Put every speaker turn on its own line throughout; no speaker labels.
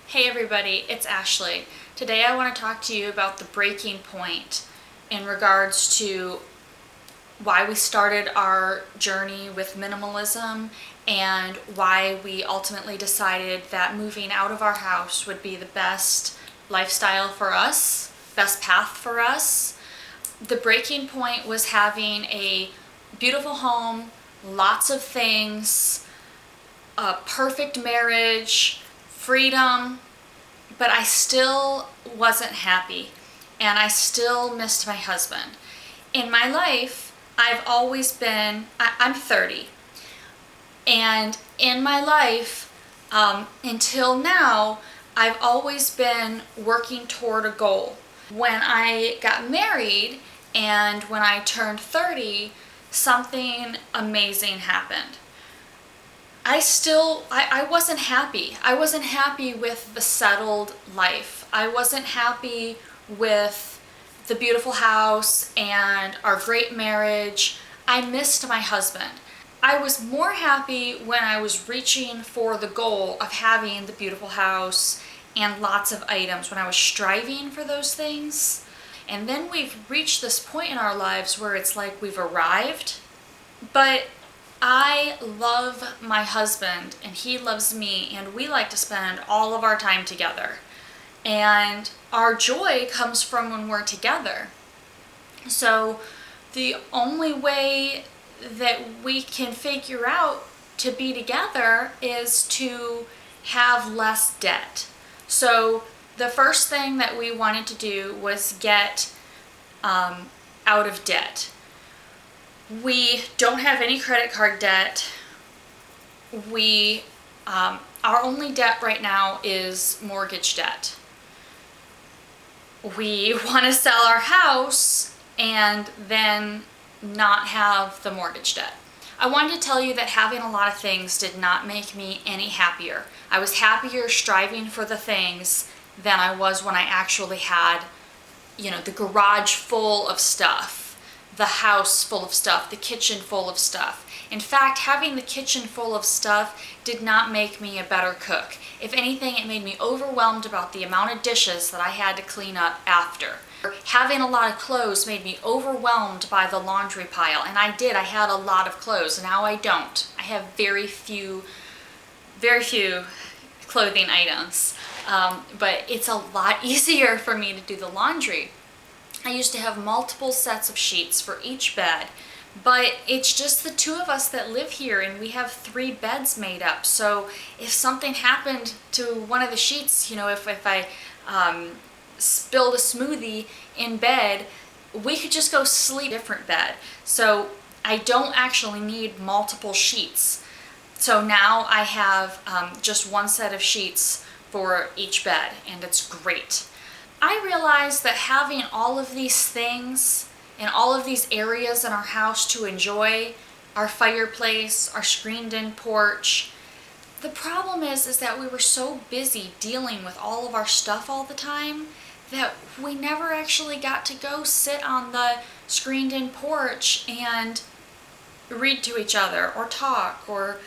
Hey everybody, it's Ashley. Today I want to talk to you about the breaking point in regards to why we started our journey with minimalism and why we ultimately decided that moving out of our house would be the best lifestyle for us, best path for us. The breaking point was having a beautiful home, lots of things, a perfect marriage, freedom, but I still wasn't happy and I still missed my husband. In my life, I've always been, I'm 30, and in my life, until now, I've always been working toward a goal. When I got married and when I turned 30, something amazing happened. I wasn't happy. I wasn't happy with the settled life. I wasn't happy with the beautiful house and our great marriage. I missed my husband. I was more happy when I was reaching for the goal of having the beautiful house and lots of items, when I was striving for those things. And then we've reached this point in our lives where it's like we've arrived, but I love my husband and he loves me, and we like to spend all of our time together. And our joy comes from when we're together. So the only way that we can figure out to be together is to have less debt. So the first thing that we wanted to do was get out of debt. We don't have any credit card debt. Our only debt right now is mortgage debt. We want to sell our house and then not have the mortgage debt. I wanted to tell you that having a lot of things did not make me any happier. I was happier striving for the things than I was when I actually had, the garage full of stuff, the house full of stuff, the kitchen full of stuff. In fact, having the kitchen full of stuff did not make me a better cook. If anything, it made me overwhelmed about the amount of dishes that I had to clean up after. Having a lot of clothes made me overwhelmed by the laundry pile, and I had a lot of clothes. Now I don't. I have very few clothing items, but it's a lot easier for me to do the laundry. I used to have multiple sets of sheets for each bed, but it's just the two of us that live here and we have 3 beds made up. So if something happened to one of the sheets, if I spilled a smoothie in bed, we could just go sleep in a different bed. So I don't actually need multiple sheets. So now I have just one set of sheets for each bed, and it's great. I realized that having all of these things and all of these areas in our house to enjoy, our fireplace, our screened-in porch, the problem is that we were so busy dealing with all of our stuff all the time that we never actually got to go sit on the screened-in porch and read to each other or talk or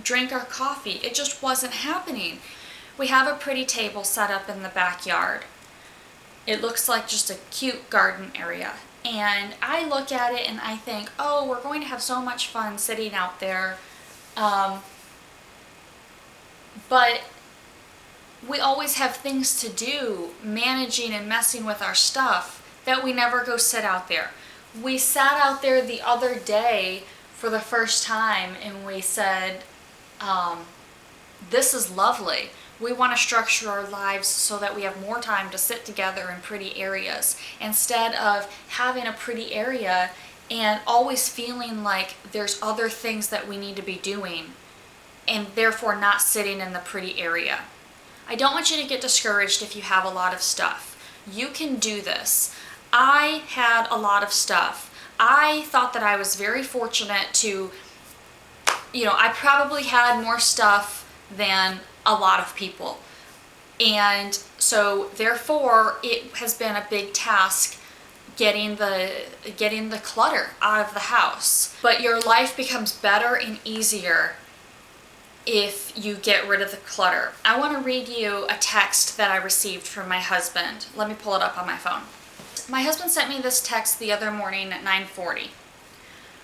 drink our coffee. It just wasn't happening. We have a pretty table set up in the backyard. It looks like just a cute garden area. And I look at it and I think, oh, we're going to have so much fun sitting out there. But we always have things to do, managing and messing with our stuff, that we never go sit out there. We sat out there the other day for the first time and we said, this is lovely. We want to structure our lives so that we have more time to sit together in pretty areas, instead of having a pretty area and always feeling like there's other things that we need to be doing and therefore not sitting in the pretty area. I don't want you to get discouraged if you have a lot of stuff. You can do this. I had a lot of stuff. I thought that I was very fortunate to, I probably had more stuff than a lot of people. And so therefore it has been a big task getting the clutter out of the house. But your life becomes better and easier if you get rid of the clutter. I want to read you a text that I received from my husband. Let me pull it up on my phone. My husband sent me this text the other morning at 9:40.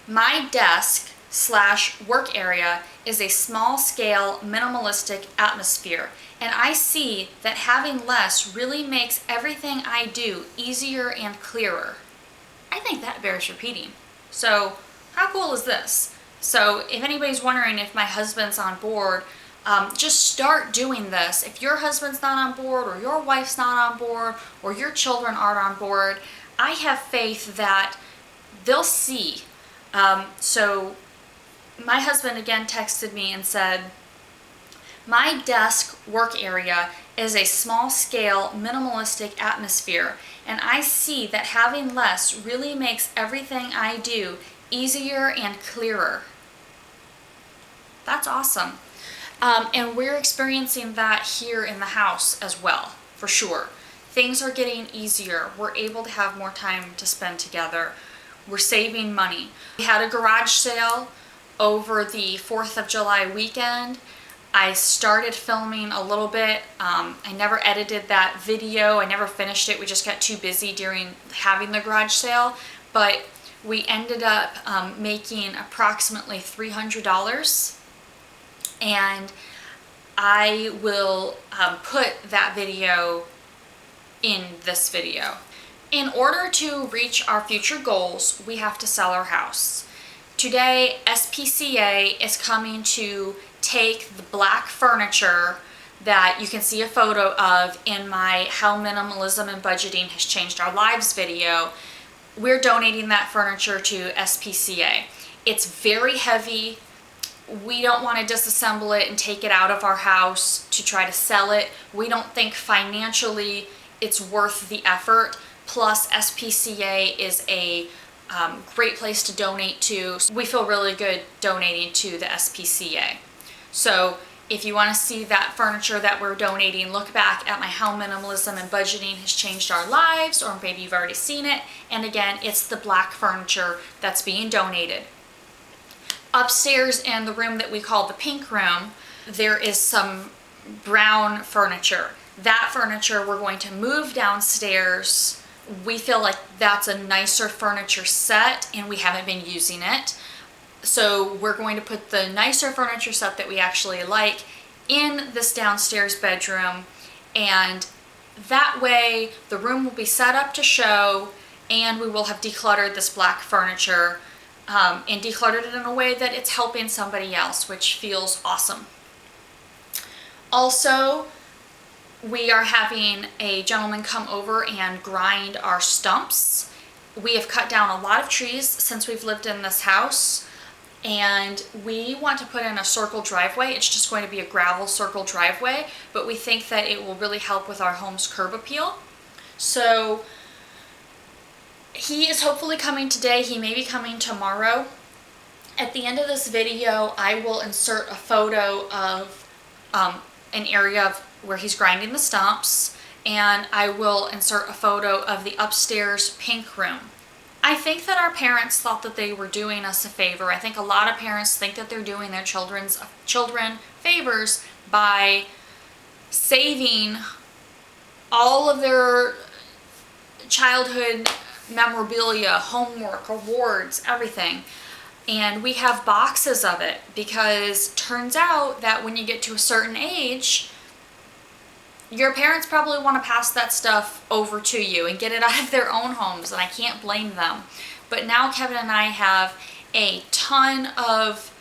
My desk/work area is a small-scale, minimalistic atmosphere, and I see that having less really makes everything I do easier and clearer. I think that bears repeating. So, how cool is this? So, if anybody's wondering if my husband's on board, just start doing this. If your husband's not on board, or your wife's not on board, or your children aren't on board, I have faith that they'll see. So my husband again texted me and said, my desk work area is a small scale, minimalistic atmosphere, and I see that having less really makes everything I do easier and clearer. That's awesome. And we're experiencing that here in the house as well, for sure. Things are getting easier. We're able to have more time to spend together. We're saving money. We had a garage sale over the 4th of July weekend. I started filming a little bit. I never edited that video. I never finished it. We just got too busy during having the garage sale. But we ended up making approximately $300. And I will put that video in this video. In order to reach our future goals, we have to sell our house. Today, SPCA is coming to take the black furniture that you can see a photo of in my How Minimalism and Budgeting Has Changed Our Lives video. We're donating that furniture to SPCA. It's very heavy. We don't want to disassemble it and take it out of our house to try to sell it. We don't think financially it's worth the effort. Plus, SPCA is a great place to donate to. We feel really good donating to the SPCA. So if you want to see that furniture that we're donating, look back at my How Minimalism and Budgeting Has Changed Our Lives, or maybe you've already seen it. And again, it's the black furniture that's being donated. Upstairs in the room that we call the pink room, there is some brown furniture. That furniture we're going to move downstairs. We feel like that's a nicer furniture set and we haven't been using it. So we're going to put the nicer furniture set that we actually like in this downstairs bedroom, and that way the room will be set up to show, and we will have decluttered this black furniture and decluttered it in a way that it's helping somebody else, which feels awesome. Also, we are having a gentleman come over and grind our stumps. We have cut down a lot of trees since we've lived in this house, and we want to put in a circle driveway. It's just going to be a gravel circle driveway, but we think that it will really help with our home's curb appeal. So he is hopefully coming today. He may be coming tomorrow. At the end of this video, I will insert a photo of an area of where he's grinding the stumps, and I will insert a photo of the upstairs pink room. I think that our parents thought that they were doing us a favor. I think a lot of parents think that they're doing their children favors by saving all of their childhood memorabilia, homework, awards, everything. And we have boxes of it because turns out that when you get to a certain age, your parents probably want to pass that stuff over to you and get it out of their own homes, and I can't blame them. But now Kevin and I have a ton of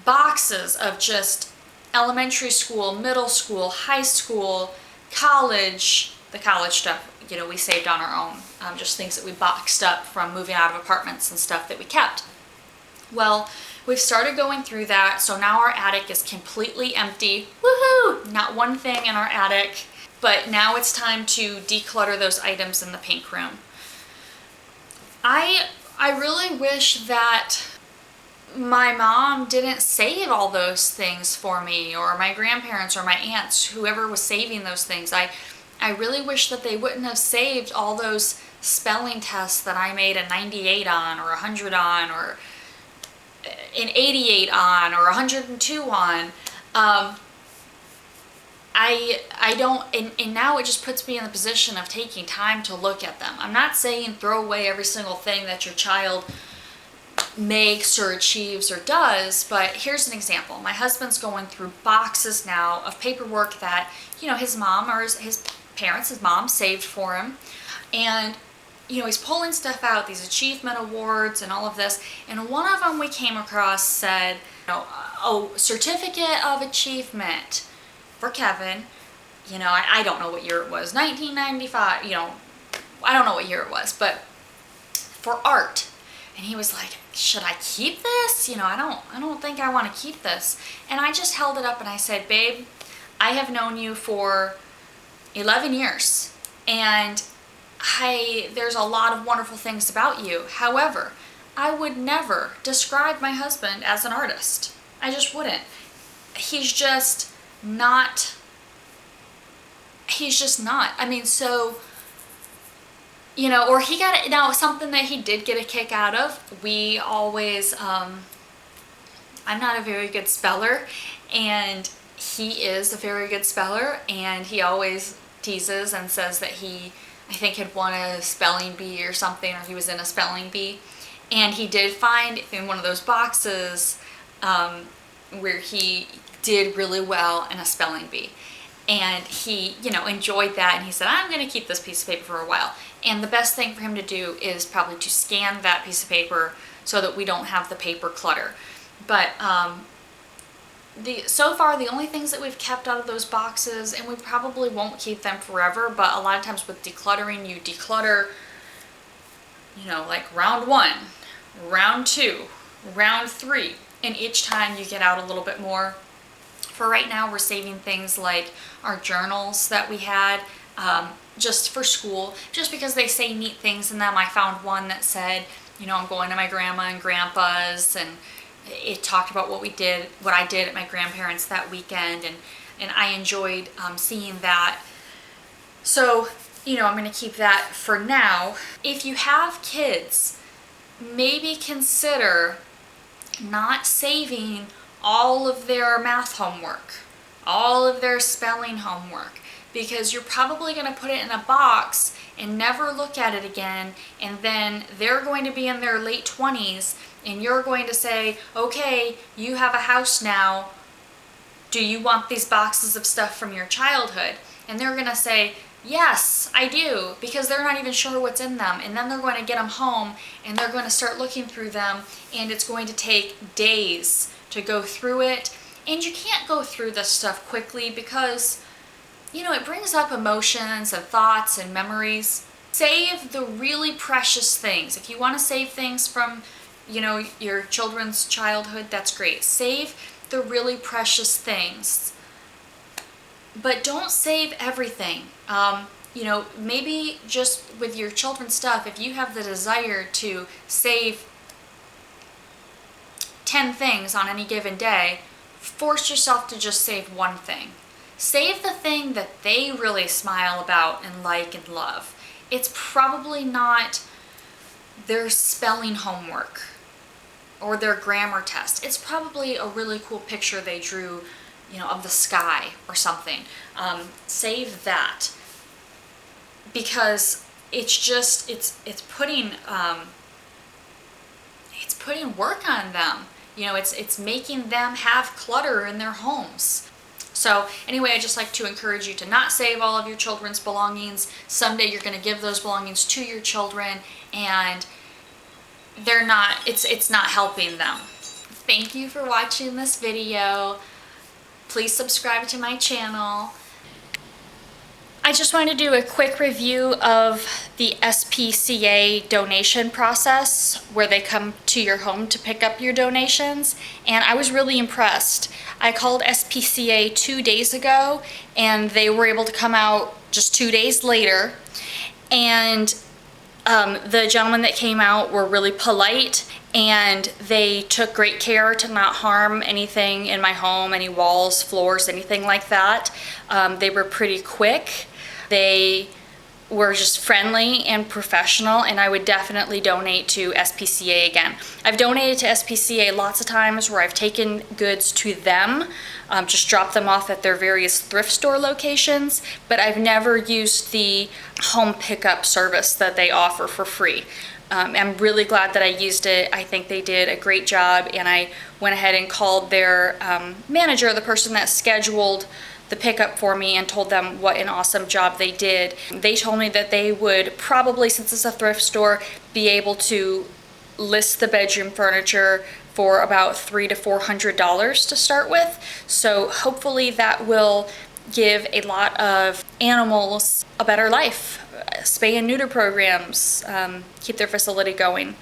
boxes of just elementary school, middle school, high school, college. The college stuff, we saved on our own. Just things that we boxed up from moving out of apartments and stuff that we kept. Well, we've started going through that, so now our attic is completely empty. Woohoo! Not one thing in our attic, but now it's time to declutter those items in the pink room. I really wish that my mom didn't save all those things for me, or my grandparents or my aunts, whoever was saving those things. I really wish that they wouldn't have saved all those spelling tests that I made a 98 on, or 100 on, or an 88 on, or 102 on. I don't, and now it just puts me in the position of taking time to look at them. I'm not saying throw away every single thing that your child makes or achieves or does, but here's an example. My husband's going through boxes now of paperwork that, his mom or his parents, his mom saved for him. And, he's pulling stuff out, these achievement awards and all of this. And one of them we came across said, certificate of achievement for Kevin. I don't know what year it was, 1995, I don't know what year it was, but for art. And he was like, should I keep this? I don't think I want to keep this. And I just held it up and I said, babe, I have known you for 11 years and there's a lot of wonderful things about you. However, I would never describe my husband as an artist. I just wouldn't. He's just not. I mean, so, or he got it. Now, something that he did get a kick out of, we always, I'm not a very good speller, and he is a very good speller, and he always teases and says that he, I think, had won a spelling bee or something, or he was in a spelling bee. And he did find in one of those boxes where he did really well in a spelling bee. And he, enjoyed that, and he said, I'm going to keep this piece of paper for a while. And the best thing for him to do is probably to scan that piece of paper so that we don't have the paper clutter. But so far, the only things that we've kept out of those boxes, and we probably won't keep them forever, but a lot of times with decluttering, you declutter, like round 1, round 2, round 3, and each time you get out a little bit more. For right now, we're saving things like our journals that we had just for school, just because they say neat things in them. I found one that said, I'm going to my grandma and grandpa's, and it talked about what I did at my grandparents' that weekend, and I enjoyed seeing that. So, I'm going to keep that for now. If you have kids, maybe consider not saving all of their math homework, all of their spelling homework, because you're probably going to put it in a box and never look at it again, and then they're going to be in their late 20s, and you're going to say, okay, you have a house now, do you want these boxes of stuff from your childhood? And they're going to say, yes, I do, because they're not even sure what's in them. And then they're going to get them home, and they're going to start looking through them, and it's going to take days to go through it. And you can't go through this stuff quickly because, it brings up emotions and thoughts and memories. Save the really precious things. If you want to save things from, your children's childhood, that's great. Save the really precious things. But don't save everything. Maybe just with your children's stuff, if you have the desire to save 10 things on any given day, force yourself to just save one thing. Save the thing that they really smile about and like and love. It's probably not their spelling homework or their grammar test. It's probably a really cool picture they drew, of the sky or something. Save that, because it's putting work on them. It's making them have clutter in their homes. So anyway, I just like to encourage you to not save all of your children's belongings. Someday you're going to give those belongings to your children, and it's not helping them. Thank you for watching this video. Please subscribe to my channel. I just wanted to do a quick review of the SPCA donation process, where they come to your home to pick up your donations, and I was really impressed. I called SPCA 2 days ago, and they were able to come out just 2 days later, and the gentlemen that came out were really polite, and they took great care to not harm anything in my home, any walls, floors, anything like that. They were pretty quick. They were just friendly and professional, and I would definitely donate to SPCA again. I've donated to SPCA lots of times where I've taken goods to them, just dropped them off at their various thrift store locations, but I've never used the home pickup service that they offer for free. I'm really glad that I used it. I think they did a great job, and I went ahead and called their manager, the person that scheduled the pickup for me, and told them what an awesome job they did. They told me that they would probably, since it's a thrift store, be able to list the bedroom furniture for about $300 to $400 to start with. So hopefully that will give a lot of animals a better life. Spay and neuter programs, keep their facility going,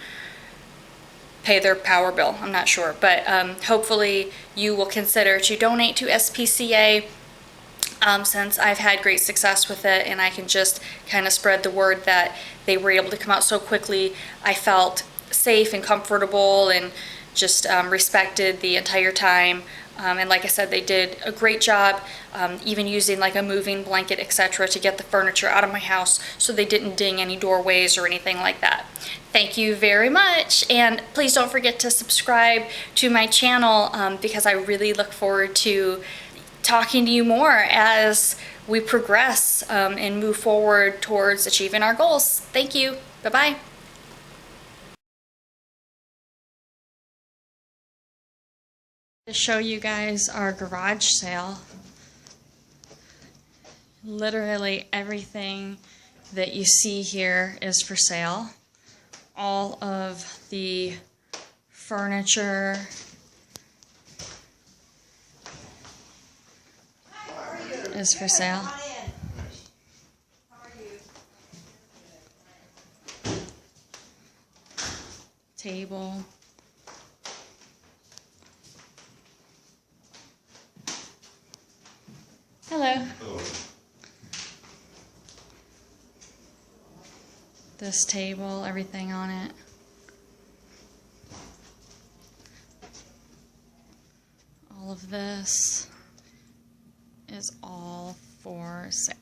pay their power bill, I'm not sure. But hopefully you will consider to donate to SPCA, since I've had great success with it, and I can just kind of spread the word that they were able to come out so quickly. I felt safe and comfortable and just respected the entire time. And like I said, they did a great job, even using like a moving blanket, etc., to get the furniture out of my house so they didn't ding any doorways or anything like that. Thank you very much, and please don't forget to subscribe to my channel, because I really look forward to talking to you more as we progress and move forward towards achieving our goals. Thank you. Bye-bye. To show you guys our garage sale. Literally everything that you see here is for sale. All of the furniture, is for sale. Table. Hello. Hello. This table, everything on it. All of this is all for sale.